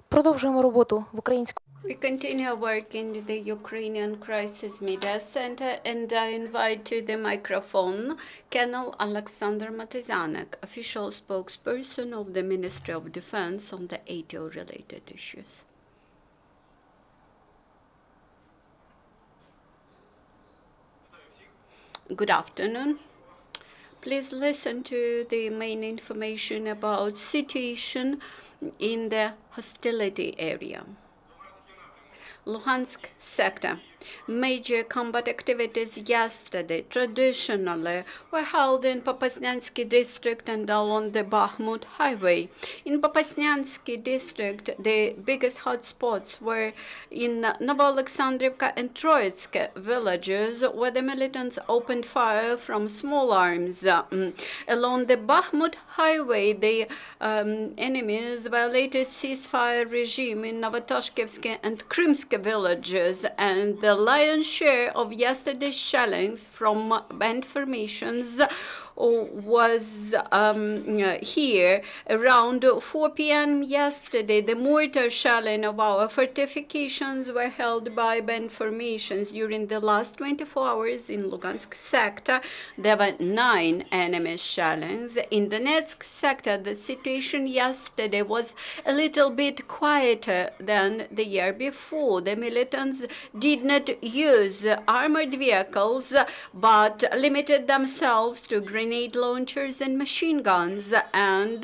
Продовжуємо роботу в українському. We continue working in the Ukrainian Crisis Media Center, and I invite to the microphone Colonel Oleksandr Motuzyanyk, official spokesperson of the Ministry of Defense on the ATO-related issues. Good afternoon. Please listen to the main information about situation in the hostility area. Luhansk sector. Major combat activities yesterday traditionally were held in Popasnyansky district and along the Bakhmut highway. In Popasnyansky district, the biggest hotspots were in Novoalexandrivka and Troitsk villages, where the militants opened fire from small arms. Along the Bakhmut highway, the enemies violated ceasefire regime in Novotoshkevsky and Krymsk villages, and the lion's share of yesterday's shellings from band formations was here around 4 p.m. yesterday. The mortar shelling of our fortifications were held by band formations. During the last 24 hours in Lugansk sector, there were 9 enemy shellings. In Donetsk sector, the situation yesterday was a little bit quieter than the year before. The militants did not use armored vehicles, but limited themselves to grenade launchers and machine guns, and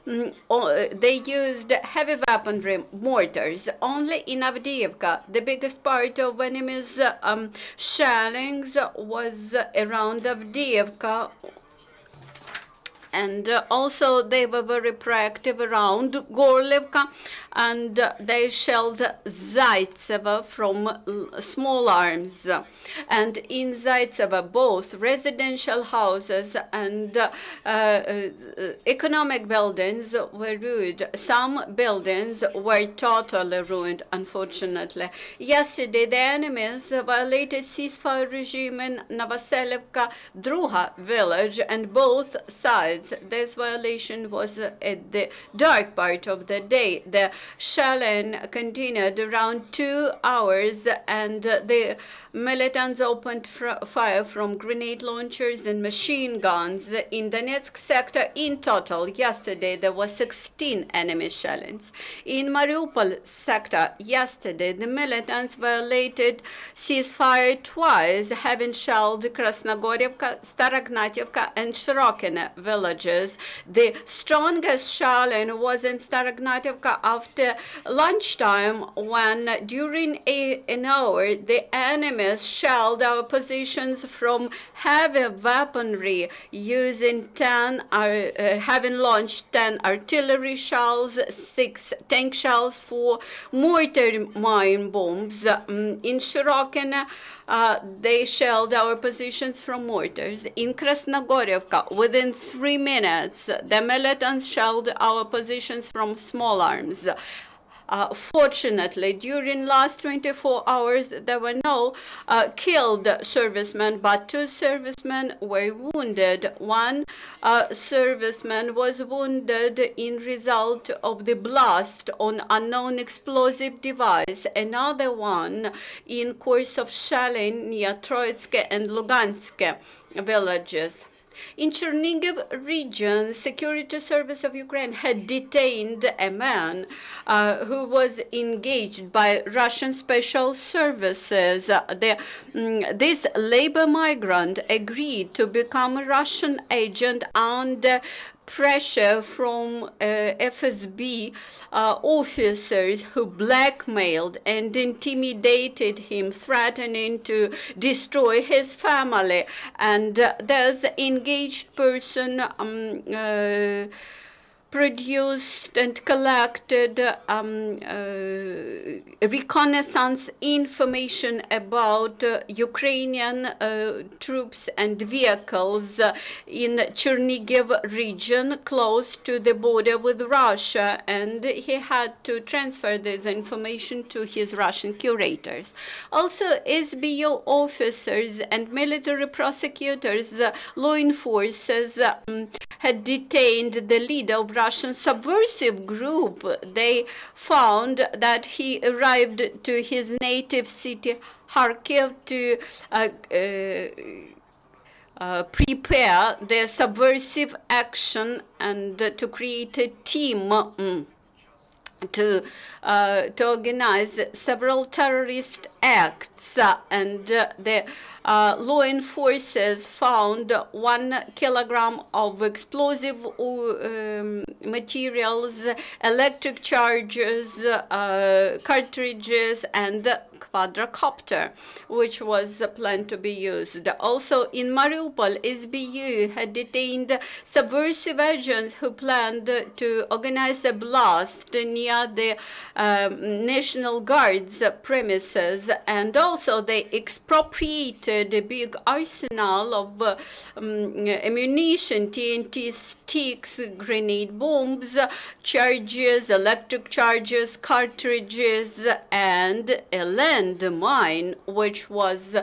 they used heavy weaponry, mortars. Only in Avdiivka, the biggest part of enemy's shellings was around Avdiivka. And also they were very proactive around Gorlivka, and they shelled Zaitsevo from small arms. And in Zaitsevo, both residential houses and economic buildings were ruined. Some buildings were totally ruined, unfortunately. Yesterday, the enemies violated ceasefire regime in Novoselivka Druga village, and both sides. This violation was at the dark part of the day. The shelling continued around 2 hours, and the militants opened fire from grenade launchers and machine guns. In Donetsk sector, in total, yesterday, there were 16 enemy shellings. In Mariupol sector, yesterday, the militants violated ceasefire twice, having shelled Krasnogorivka, Starognatievka, and Shirokine villages. The strongest shelling was in Starognatievka after lunchtime, when during an hour the enemy shelled our positions from heavy weaponry, using having launched 10 artillery shells, 6 tank shells, 4 mortar mine bombs. In Shirokine, they shelled our positions from mortars. In Krasnogorivka, within 3 minutes, the militants shelled our positions from small arms. Fortunately, during last 24 hours, there were no killed servicemen, but 2 servicemen were wounded. One serviceman was wounded in result of the blast on unknown explosive device. Another one in course of shelling near Troitsk and Lugansk villages. In Chernigiv region, Security Service of Ukraine had detained a man who was engaged by Russian special services. This labor migrant agreed to become a Russian agent under pressure from FSB officers who blackmailed and intimidated him, threatening to destroy his family. And this engaged person produced and collected reconnaissance information about Ukrainian troops and vehicles in Chernigiv region, close to the border with Russia, and he had to transfer this information to his Russian curators. Also, SBU officers and military prosecutors, law enforcers, had detained the leader of Russian subversive group. They found that he arrived to his native city, Kharkiv, to prepare their subversive action and to create a team to organize several terrorist acts, and the law enforcers found 1 kilogram of explosive materials, electric charges, cartridges, and quadricopter, which was planned to be used. Also in Mariupol, SBU had detained subversive agents who planned to organize a blast near the National Guard's premises, and also they expropriated a big arsenal of ammunition, TNT sticks, grenade bombs, charges, electric charges, cartridges, and a landmine which was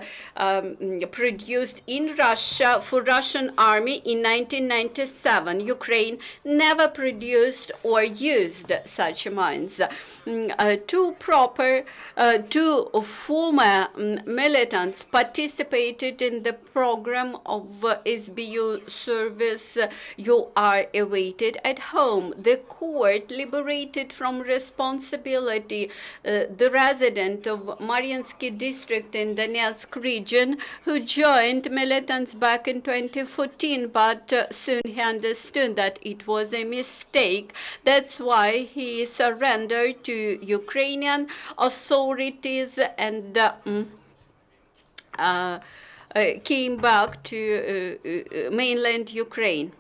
produced in Russia for Russian army in 1997. Ukraine never produced or used such mines. Two former militants participated in the program of SBU service. You are awaited at home. The court liberated from responsibility the resident of Mariinsky district in Donetsk region who joined militants back in 2014, but soon he understood that it was a mistake. That's why he surrendered to Ukrainian authorities and came back to mainland Ukraine.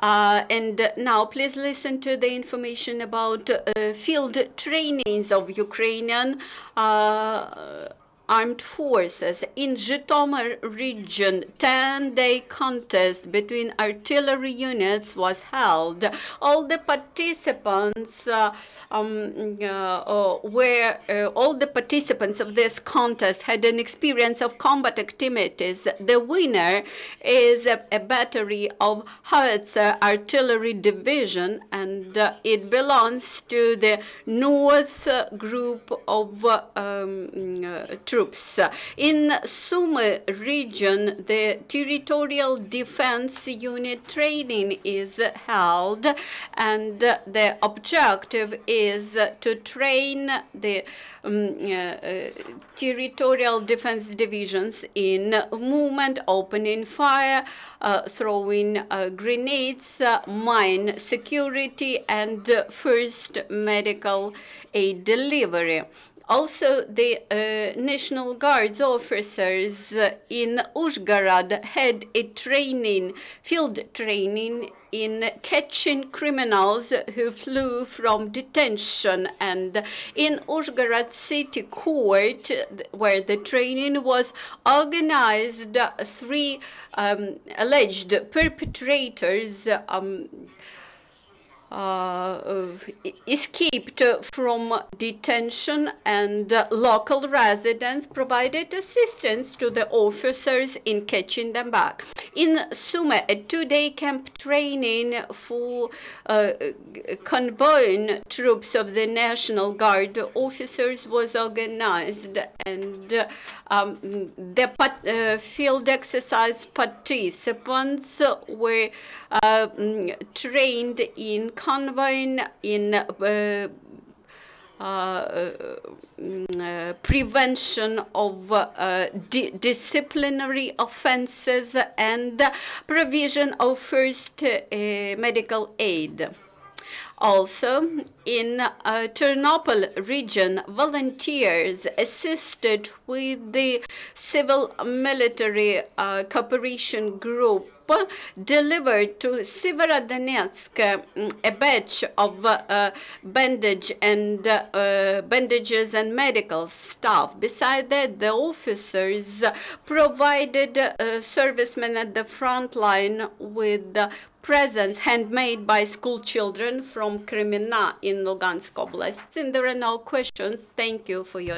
And now please listen to the information about field trainings of Ukrainian armed forces. In Zhytomyr region, 10-day contest between artillery units was held. All the participants all the participants of this contest had an experience of combat activities. The winner is a battery of howitzer artillery division, and it belongs to the North group of troops. In Sumy region, the territorial defense unit training is held, and the objective is to train the territorial defense divisions in movement, opening fire, throwing grenades, mine security, and first medical aid delivery. Also, the National Guard's officers in Uzhgorod had a field training in catching criminals who flew from detention. And in Uzhgorod City Court, where the training was organized, 3 alleged perpetrators escaped from detention, and local residents provided assistance to the officers in catching them back. In Sumy, a 2-day camp training for convoying troops of the National Guard officers was organized, and the field exercise participants were trained in convoying, in prevention of disciplinary offenses, and provision of first medical aid. Also, in Ternopil region, volunteers assisted with the civil-military cooperation group delivered to Severodonetsk a batch of bandages and medical staff. Besides that, the officers provided servicemen at the front line with presents handmade by school children from Kremina in Lugansk Oblast. And there are no questions. Thank you for your